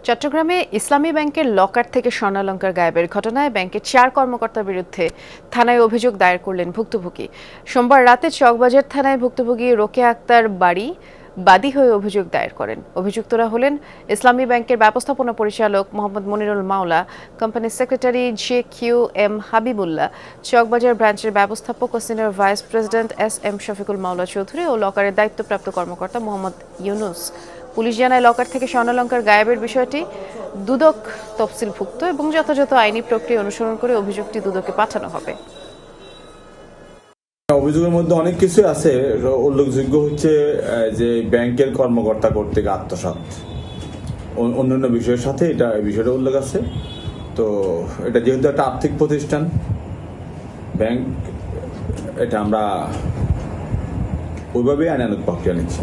চট্টগ্রামে ইসলামী ব্যাংকের লকার থেকে স্বর্ণালংকার গায়েবের ঘটনায় ব্যাংকের 4 কর্মকর্তার বিরুদ্ধে থানায় অভিযোগ দায়ের করলেন ভুক্তভোগী। সোমবার রাতে চকবাজার থানায় ভুক্তভোগী রোকেয়া আক্তার বাদী হয়ে অভিযোগ দায়ের করেন। অভিযুক্তরা হলেন ইসলামী ব্যাংকের ব্যবস্থাপনা পরিচালক মোহাম্মদ মনিরুল মাওলা, কোম্পানির সেক্রেটারি JQM হাবিবুল্লাহ, চকবাজার ব্রাঞ্চের ব্যবস্থাপক ও senior vice president SM Shafiqul Mawla Chowdhury ও লকারের দায়িত্বপ্রাপ্ত কর্মকর্তা মোহাম্মদ ইউনুস। পুলিশ জানায় লকার থেকে স্বর্ণালংকার গায়েবের বিষয়টি দুদক তফসিলভুক্ত এবং যথাযথ আইনি প্রক্রিয়া অনুসরণ করে অভিযোগটি দুদকে পাঠানো হবে। অভিযোগের মধ্যে অনেক কিছু আছে। উল্লেখযোগ্য হচ্ছে যে ব্যাংকের কর্মকর্তা কর্তৃক আত্মসাৎ, অন্যান্য বিষয়ের সাথে এটা বিষয়টা উল্লেখ আছে। তো এটা যেহেতু একটা আর্থিক প্রতিষ্ঠান ব্যাংক, এটা আমরা ওইভাবেই আইনানুগ প্রক্রিয়া নিচ্ছি।